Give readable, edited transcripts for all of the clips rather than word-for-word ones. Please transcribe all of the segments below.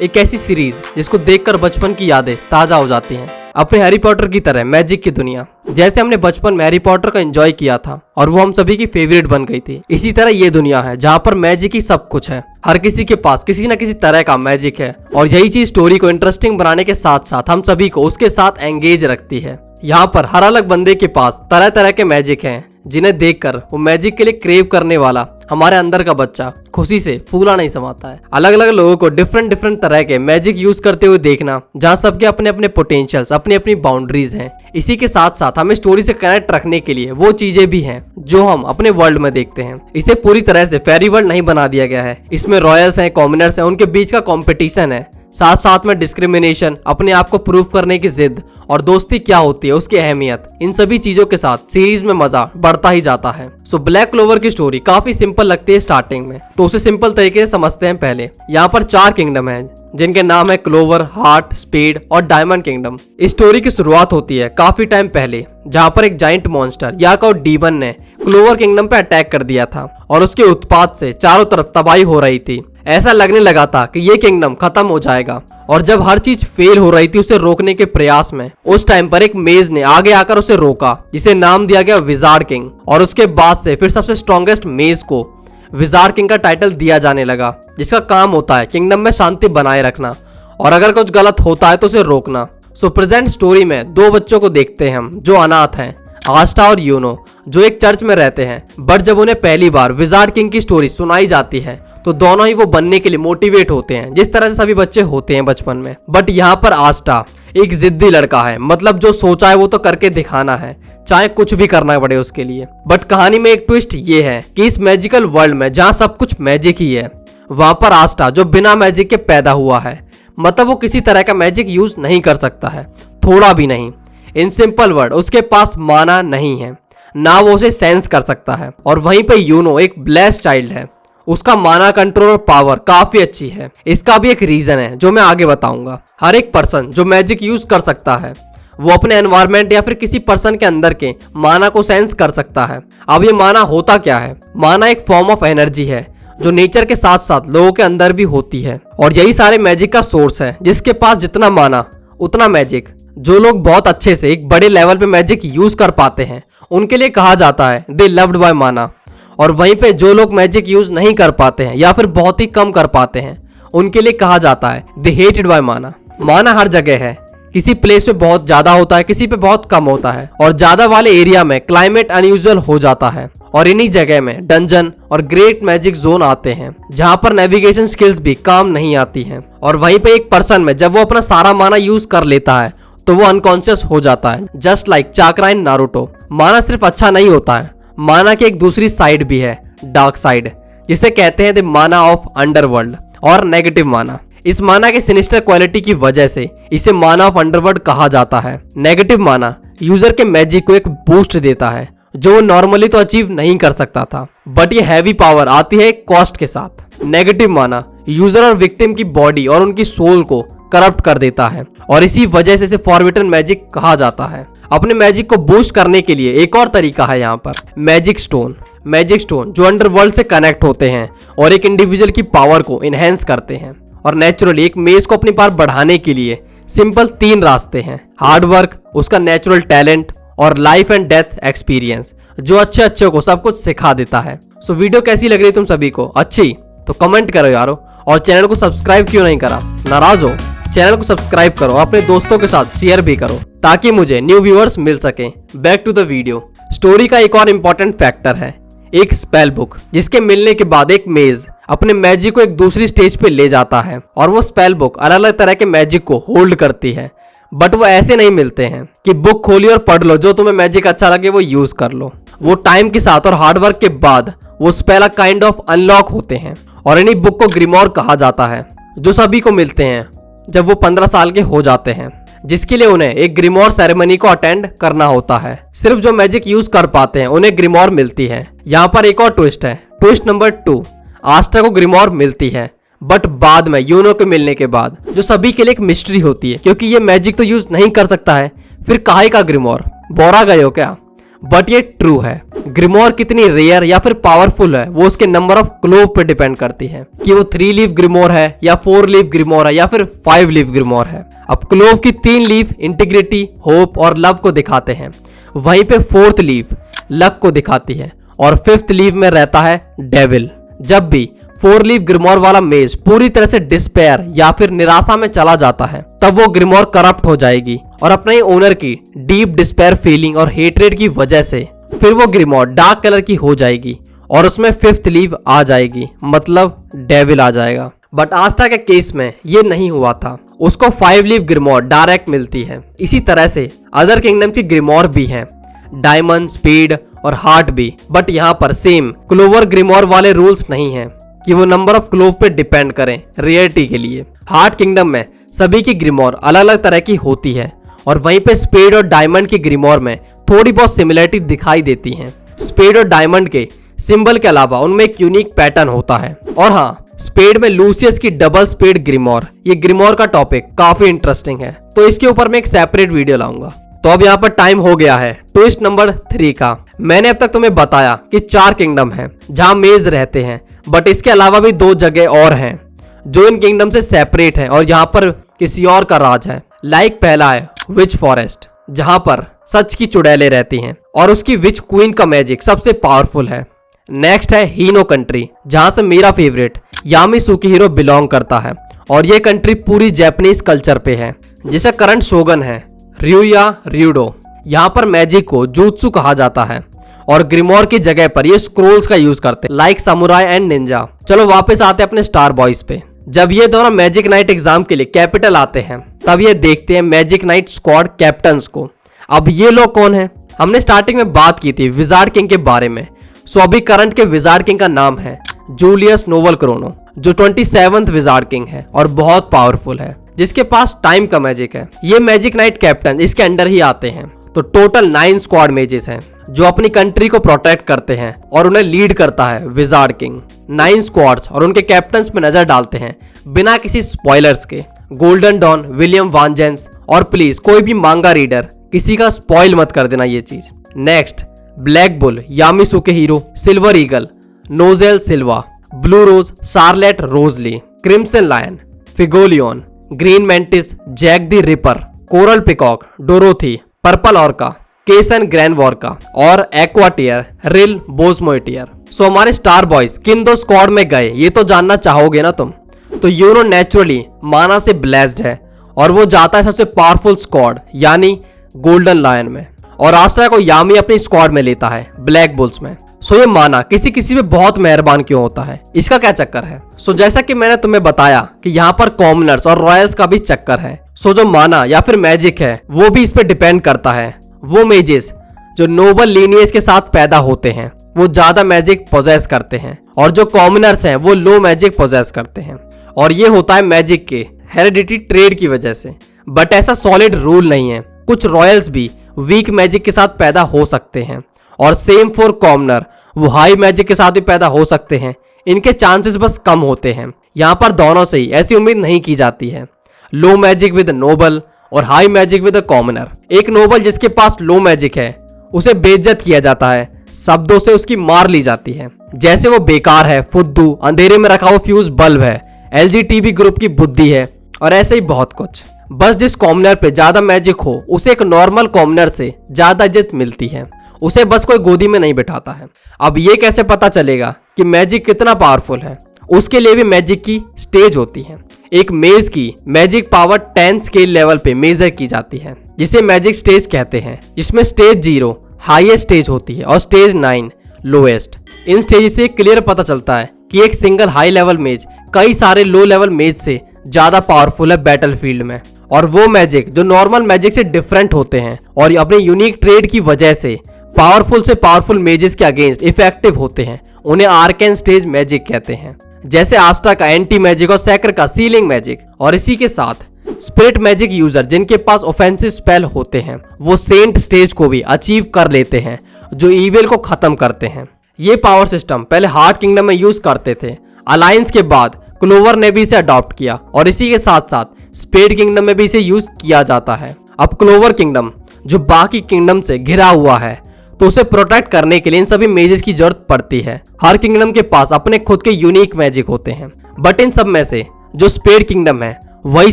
एक ऐसी सीरीज जिसको देखकर बचपन की यादें ताजा हो जाती हैं। अपने हैरी पॉटर की तरह मैजिक की दुनिया, जैसे हमने बचपन में हैरी पॉटर को एंजॉय किया था और वो हम सभी की फेवरेट बन गई थी, इसी तरह ये दुनिया है जहाँ पर मैजिक ही सब कुछ है। हर किसी के पास किसी न किसी तरह का मैजिक है और यही चीज स्टोरी को इंटरेस्टिंग बनाने के साथ साथ हम सभी को उसके साथ एंगेज रखती है। यहाँ पर हर अलग बंदे के पास तरह तरह के मैजिक हैं, जिन्हें देखकर वो मैजिक के लिए क्रेव करने वाला हमारे अंदर का बच्चा खुशी से फूला नहीं समाता है। अलग अलग लोगों को डिफरेंट तरह के मैजिक यूज करते हुए देखना, जहाँ सबके अपने अपने पोटेंशियल्स, अपनी अपनी बाउंड्रीज हैं। इसी के साथ साथ हमें स्टोरी से कनेक्ट रखने के लिए वो चीजें भी हैं जो हम अपने वर्ल्ड में देखते हैं। इसे पूरी तरह से फेरी वर्ल्ड नहीं बना दिया गया है। इसमें रॉयल्स हैं, कॉमनर्स हैं, उनके बीच का कॉम्पिटिशन है, साथ साथ में डिस्क्रिमिनेशन, अपने आप को प्रूव करने की जिद और दोस्ती क्या होती है उसकी अहमियत। इन सभी चीजों के साथ सीरीज में मजा बढ़ता ही जाता है। सो ब्लैक क्लोवर की स्टोरी काफी सिंपल लगती है स्टार्टिंग में, तो उसे सिंपल तरीके से समझते हैं पहले। यहाँ पर 4 किंगडम हैं जिनके नाम है क्लोवर, हार्ट, स्पेड और डायमंड किंगडम। इस स्टोरी की शुरुआत होती है काफी टाइम पहले, जहाँ पर एक जाइंट मॉन्स्टर या का डीमन ने क्लोवर किंगडम पे अटैक कर दिया था और उसके उत्पात से चारों तरफ तबाही हो रही थी। ऐसा लगने लगा था कि ये किंगडम खत्म हो जाएगा और जब हर चीज फेल हो रही थी उसे रोकने के प्रयास में, उस टाइम पर एक मेज ने आगे आकर उसे रोका, जिसे नाम दिया गया विजार्ड किंग। और उसके बाद से फिर सबसे स्ट्रॉन्गेस्ट मेज को विजार्ड किंग का टाइटल दिया जाने लगा, जिसका काम होता है किंगडम में शांति बनाए रखना और अगर कुछ गलत होता है तो उसे रोकना। सो प्रेजेंट स्टोरी में 2 बच्चों को देखते हैं हम जो अनाथ हैं, आस्टा और यूनो, जो एक चर्च में रहते हैं। बट जब उन्हें पहली बार विजार्ड किंग की स्टोरी सुनाई जाती है तो दोनों ही वो बनने के लिए मोटिवेट होते हैं, जिस तरह से सभी बच्चे होते हैं बचपन में। बट यहाँ पर आस्टा एक जिद्दी लड़का है, मतलब जो सोचा है वो तो करके दिखाना है, चाहे कुछ भी करना पड़े उसके लिए। बट कहानी में एक ट्विस्ट ये है कि इस मैजिकल वर्ल्ड में जहाँ सब कुछ मैजिक ही है, वहां पर आस्टा जो बिना मैजिक के पैदा हुआ है, मतलब वो किसी तरह का मैजिक यूज नहीं कर सकता है, थोड़ा भी नहीं। इन सिंपल वर्ड, उसके पास माना नहीं है, ना वो उसे सेंस कर सकता है। और वहीं पे यूनो एक ब्लेस्ड चाइल्ड है, उसका माना कंट्रोल और पावर काफी अच्छी है। इसका भी एक रीजन है जो मैं आगे बताऊंगा। हर एक पर्सन जो मैजिक यूज कर सकता है वो अपने एनवायरनमेंट या फिर किसी पर्सन के अंदर के माना को सेंस कर सकता है। अब ये माना होता क्या है? माना एक फॉर्म ऑफ एनर्जी है जो नेचर के साथ साथ लोगों के अंदर भी होती है और यही सारे मैजिक का सोर्स है। जिसके पास जितना माना उतना मैजिक। जो लोग बहुत अच्छे से एक बड़े लेवल पे मैजिक यूज कर पाते हैं उनके लिए कहा जाता है दे लव्ड बाय माना। और वहीं पे जो लोग मैजिक यूज नहीं कर पाते हैं या फिर बहुत ही कम कर पाते हैं उनके लिए कहा जाता है दे हेटेड बाय माना। माना हर जगह है, किसी प्लेस पे बहुत ज्यादा होता है, किसी पे बहुत कम होता है और ज्यादा वाले एरिया में क्लाइमेट अनयूजुअल हो जाता है। और इन्हीं जगह में डंजन और ग्रेट मैजिक जोन आते हैं जहां पर नेविगेशन स्किल्स भी काम नहीं आती हैं। और वहीं पे एक पर्सन में जब वो अपना सारा माना यूज कर लेता है तो वो अनकॉन्शियस हो जाता है, जस्ट लाइक चाक्रा इन नारुतो। माना सिर्फ अच्छा नहीं होता है, माना की एक दूसरी साइड भी है, डार्क साइड, जिसे कहते हैं द माना ऑफ अंडरवर्ल्ड और नेगेटिव माना। इस माना के सिनिस्टर क्वालिटी की वजह से इसे माना ऑफ अंडरवर्ल्ड कहा जाता है। नेगेटिव माना यूजर के मैजिक को एक बूस्ट देता है जो वो नॉर्मली तो अचीव नहीं कर सकता था, बट ये हैवी पावर आती है एक कॉस्ट के साथ। नेगेटिव माना यूजर और विक्टिम की बॉडी और उनकी सोल को करप्ट कर देता है और इसी वजह से इसे फॉरबिडन मैजिक कहा जाता है। अपने मैजिक को बूस्ट करने के लिए एक और तरीका है यहाँ पर, मैजिक स्टोन। मैजिक स्टोन जो अंडरवर्ल्ड से कनेक्ट होते हैं और एक इंडिविजुअल की पावर को इनहेंस करते हैं। और नेचुरली एक मेज को अपनी पावर बढ़ाने के लिए सिंपल 3 रास्ते हैं, हार्ड वर्क, उसका नेचुरल टैलेंट और लाइफ एंड डेथ एक्सपीरियंस, जो अच्छे को सब कुछ सिखा देता है। सो वीडियो कैसी लग रही तुम सभी को? अच्छी तो कमेंट करो यारो, और चैनल को सब्सक्राइब क्यों नहीं करा? नाराज हो? चैनल को सब्सक्राइब करो, अपने दोस्तों के साथ शेयर भी करो ताकि मुझे न्यू व्यूअर्स मिल सके। Back to the video. Story का एक और इम्पोर्टेंट फैक्टर है एक स्पेल बुक, जिसके मिलने के बाद एक मेज अपने मैजिक को एक दूसरी स्टेज पे ले जाता है और वो स्पेल बुक अलग अलग तरह के मैजिक को होल्ड करती है। बट वो ऐसे नहीं मिलते हैं कि बुक खोली और पढ़ लो, जो तुम्हें मैजिक अच्छा लगे वो यूज कर लो। वो टाइम के साथ और हार्डवर्क के बाद वो स्पेल काइंड ऑफ अनलॉक होते हैं और इन्हीं बुक को ग्रिमोर कहा जाता है, जो सभी को मिलते हैं जब वो 15 साल के हो जाते हैं, जिसके लिए उन्हें एक ग्रिमोर सेरेमनी को अटेंड करना होता है। सिर्फ जो मैजिक यूज कर पाते हैं उन्हें ग्रिमोर मिलती है। यहाँ पर एक और ट्विस्ट है, ट्विस्ट नंबर 2। आस्टा को ग्रिमोर मिलती है बट बाद में यूनो के मिलने के बाद, जो सभी के लिए एक मिस्ट्री होती है क्योंकि ये मैजिक तो यूज नहीं कर सकता है, फिर काहे का ग्रिमोर? बोरा गए हो क्या? बट ये ट्रू है। ग्रिमोर कितनी रेयर या फिर पावरफुल है वो उसके नंबर ऑफ क्लोव पे डिपेंड करती है कि वो 3 लीफ ग्रिमोर है या 4 लीफ ग्रिमोर है या फिर 5 लीफ ग्रिमोर है। अब क्लोव की 3 लीफ इंटीग्रिटी, होप और लव को दिखाते हैं, वहीं पे 4th लीफ लक को दिखाती है और 5th लीफ में रहता है डेविल। जब भी 4 लीफ ग्रिमोर वाला मेज पूरी तरह से डिस्पेयर या फिर निराशा में चला जाता है तब वो ग्रिमोर करप्ट हो जाएगी और अपने ओनर की डीप डिस्पेयर फीलिंग और हेट्रेड की वजह से फिर वो ग्रिमोर डार्क कलर की हो जाएगी और उसमें 5th लीफ आ जाएगी, मतलब डेविल आ जाएगा। बट आस्था के केस में ये नहीं हुआ था, उसको 5 लीफ ग्रिमोर डायरेक्ट मिलती है। इसी तरह से अदर किंगडम की ग्रिमोर भी हैं, डायमंड, स्पीड और हार्ट भी। बट यहाँ पर सेम क्लोवर ग्रिमोर वाले रूल्स नहीं हैं कि वो नंबर ऑफ क्लोव पे डिपेंड करें रेयरिटी के लिए। हार्ट किंगडम में सभी की ग्रिमोर अलग अलग तरह की होती है और वहीं पे स्पेड और डायमंड की ग्रिमोर में थोड़ी बहुत सिमिलरिटी दिखाई देती है। स्पेड और डायमंड के सिंबल के अलावा उनमें एक यूनिक पैटर्न होता है। और हाँ, स्पेड में लूसियस की डबल स्पेड ग्रिमोर, ये ग्रिमोर का टॉपिक काफी इंटरेस्टिंग है, तो इसके ऊपर मैं एक सेपरेट वीडियो लाऊंगा। तो अब यहाँ पर टाइम हो गया है ट्विस्ट नंबर 3 का। मैंने अब तक तुम्हें बताया कि 4 किंगडम हैं जहां मेज रहते हैं, बट इसके अलावा भी 2 जगह और हैं जो इन किंगडम से सेपरेट है और यहाँ पर किसी और का राज है। लाइक पहला है विच फॉरेस्ट, जहां पर सच की चुड़ैलें रहती हैं और उसकी विच क्वीन का मैजिक सबसे पावरफुल है। नेक्स्ट है हीनो कंट्री, जहां से मेरा फेवरेट यामी सुकीहिरो बिलोंग करता है और ये कंट्री पूरी जापानीज कल्चर पे है, जिसे करंट शोगन है रियुया रियुडो। यहाँ पर मैजिक को जूत्सु कहा जाता है और ग्रिमोर की जगह पर ये स्क्रोल्स का यूज करते हैं, लाइक समुराई एंड निंजा। चलो वापस आते हैं अपने स्टार बॉयज पे। जब ये दोनों मैजिक नाइट एग्जाम के लिए कैपिटल आते हैं तब ये देखते हैं मैजिक नाइट स्क्वाड कैप्टन्स को। अब ये लोग कौन है? हमने स्टार्टिंग में बात की थी विजार्ड किंग के बारे में। सो अभी करंट के विजार्ड किंग का नाम है जूलियस नोवल क्रोनो, जो 27th विजार्ड किंग है और बहुत पावरफुल है, जिसके पास टाइम का मैजिक है। ये मैजिक नाइट कैप्टन इसके अंडर ही आते हैं। तो टोटल 9 स्क्वाड मेजेस हैं जो अपनी कंट्री को प्रोटेक्ट करते हैं और उन्हें लीड करता है विजार्ड किंग। 9 स्क्वाड्स और उनके कैप्टन्स पे नजर डालते हैं बिना किसी स्पॉयलर्स के। गोल्डन डॉन, विलियम वांजेंस, और प्लीज कोई भी मांगा रीडर किसी का स्पॉइल मत कर देना ये चीज। Next black bull Yami Sukehiro, silver eagle Nozel Silva, blue rose Charlotte Roselei, crimson lion Fuegoleon, green mantis Jack the Ripper, coral peacock Dorothy, purple orca Kaiser Granvorka और aqua deer रिल बोस्मोइटियर। सो हमारे star boys किन 2 squad में गए ये तो जानना चाहोगे ना तुम। तो यूनो नेचुरली माना से ब्लेस्ड है और वो जाता है सबसे पावरफुल स्क्वाड यानी गोल्डन लायन में, और आस्ट्रा को यामी अपनी स्क्वाड में लेता है ब्लैक बुल्स में। सो ये माना किसी किसी पे बहुत मेहरबान क्यों होता है, इसका क्या चक्कर है? सो जैसा कि मैंने तुम्हें बताया कि यहाँ पर कॉमनर्स और रॉयल्स का भी चक्कर है। सो जो माना या फिर मैजिक है वो भी इस पे डिपेंड करता है। वो मेजेस जो नोबल लीनियज के साथ पैदा होते हैं वो ज्यादा मैजिक पोजेस करते हैं और जो कॉमनर्स हैं वो लो मैजिक पोजेस करते हैं, और ये होता है मैजिक के हेरिडिटी ट्रेड की वजह से। बट ऐसा सॉलिड रूल नहीं है, कुछ रॉयल्स भी वीक मैजिक के साथ पैदा हो सकते हैं और सेम फॉर कॉमनर, वो हाई मैजिक के साथ भी पैदा हो सकते हैं। इनके चांसेस बस कम होते हैं। यहाँ पर दोनों से ही ऐसी उम्मीद नहीं की जाती है। लो मैजिक विद नोबल और हाई मैजिक विद कॉमनर। एक नोबल जिसके पास लो मैजिक है उसे बेइज्जत किया जाता है, शब्दों से उसकी मार ली जाती है, जैसे वो बेकार है, फुद्दू, अंधेरे में रखा हुआ फ्यूज बल्ब है, LGTB ग्रुप की बुद्धि है और ऐसे ही बहुत कुछ। बस जिस कॉमनर पे ज्यादा मैजिक हो उसे एक नॉर्मल कॉमनर से ज्यादा इज्जत मिलती है, उसे बस कोई गोदी में नहीं बिठाता है। अब ये कैसे पता चलेगा कि मैजिक कितना पावरफुल है? उसके लिए भी मैजिक की स्टेज होती है। एक मेज की मैजिक पावर 10 स्केल लेवल पे मेजर की जाती है, जिसे मैजिक स्टेज कहते हैं। इसमें स्टेज 0 हाईएस्ट स्टेज होती है और स्टेज 9 लोएस्ट। इन स्टेज से क्लियर पता चलता है कि एक सिंगल हाई लेवल मेज कई सारे लो लेवल मेज से ज्यादा पावरफुल है बैटलफील्ड में, और वो मैजिक जो नॉर्मल मैजिक से डिफरेंट होते हैं और अपने यूनिक ट्रेड की वजह से पावरफुल से पावरफुल मेजेस के अगेंस्ट इफेक्टिव होते हैं, उन्हें आर्केन स्टेज मैजिक कहते हैं। जैसे आस्ट्रा का एंटी मैजिक और सैक्र का सीलिंग मैजिक। और इसी के साथ स्पिरिट मैजिक यूजर जिनके पास ऑफेंसिव स्पेल होते हैं वो सेंट स्टेज को भी अचीव कर लेते हैं, जो ईविल को खत्म करते हैं। ये पावर सिस्टम पहले हार्ट किंगडम में यूज करते थे, अलायंस के बाद क्लोवर ने भी इसे अडॉप्ट किया और इसी के साथ साथ स्पेड किंगडम में भी इसे यूज किया जाता है। अब क्लोवर किंगडम जो बाकी किंगडम से घिरा हुआ है, तो उसे प्रोटेक्ट करने के लिए इन सभी मेजेस की जरूरत पड़ती है। हर किंगडम के पास अपने खुद के यूनिक मैजिक होते हैं, बट इन सब में से जो स्पेड किंगडम है वही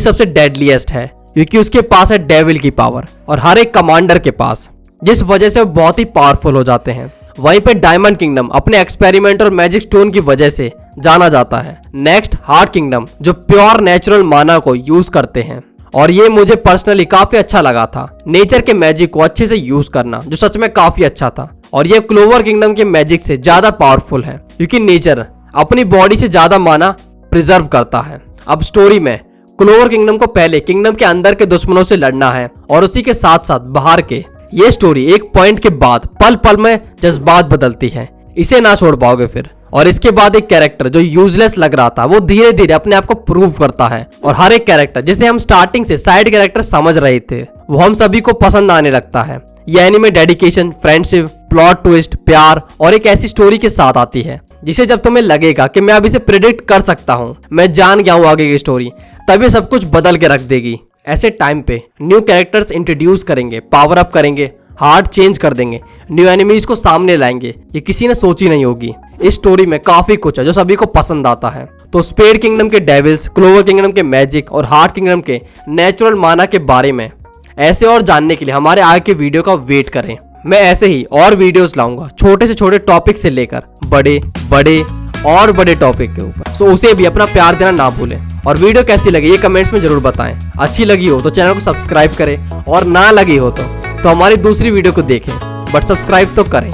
सबसे डेडलीस्ट है, क्योंकि उसके पास है डेविल की पावर और हर एक कमांडर के पास, जिस वजह से वो बहुत ही पावरफुल हो जाते हैं। वहीं पे डायमंड किंगडम अपने एक्सपेरिमेंट और मैजिक स्टोन की वजह से जाना जाता है। नेक्स्ट हार्ट किंगडम जो प्योर नेचुरल माना को यूज करते हैं, और ये मुझे पर्सनली काफी अच्छा लगा था, नेचर के मैजिक को अच्छे से यूज करना, जो सच में काफी अच्छा था। और ये क्लोवर किंगडम के मैजिक से ज्यादा पावरफुल है, क्योंकि नेचर अपनी बॉडी से ज्यादा माना प्रिजर्व करता है। अब स्टोरी में क्लोवर किंगडम को पहले किंगडम के अंदर के दुश्मनों से लड़ना है और उसी के साथ साथ बाहर के। ये स्टोरी एक पॉइंट के बाद पल पल में जज्बात बदलती है, इसे ना छोड़ पाओगे फिर। और इसके बाद एक कैरेक्टर जो यूजलेस लग रहा था वो धीरे धीरे अपने आप को प्रूव करता है, और हर एक कैरेक्टर जिसे हम स्टार्टिंग से साइड कैरेक्टर समझ रहे थे वो हम सभी को पसंद आने लगता है। ये anime dedication, friendship, plot twist, प्यार और एक ऐसी स्टोरी के साथ आती है जिसे जब तुम्हें लगेगा कि मैं अब इसे प्रिडिक्ट कर सकता हूँ, मैं जान गया हूँ आगे की स्टोरी, तभी सब कुछ बदल के रख देगी। ऐसे टाइम पे न्यू कैरेक्टर्स इंट्रोड्यूस करेंगे, पावर अप करेंगे, हार्ट चेंज कर देंगे, न्यू एनिमीज को सामने लाएंगे, ये किसी ने सोची नहीं होगी। इस स्टोरी में काफी कुछ है जो सभी को पसंद आता है। तो स्पेड किंगडम के डेविल्स, क्लोवर किंगडम के मैजिक और हार्ट किंगडम के नेचुरल माना के बारे में ऐसे और जानने के लिए हमारे आगे के वीडियो का वेट करें। मैं ऐसे ही और वीडियोस लाऊंगा, छोटे से छोटे टॉपिक से लेकर बड़े और बड़े टॉपिक के ऊपर। सो उसे भी अपना प्यार देना ना भूलें। और वीडियो कैसी लगी ये कमेंट्स में जरूर बताएं। अच्छी लगी हो तो चैनल को सब्सक्राइब करें, और ना लगी हो तो हमारी दूसरी वीडियो को देखें, बट सब्सक्राइब तो करें।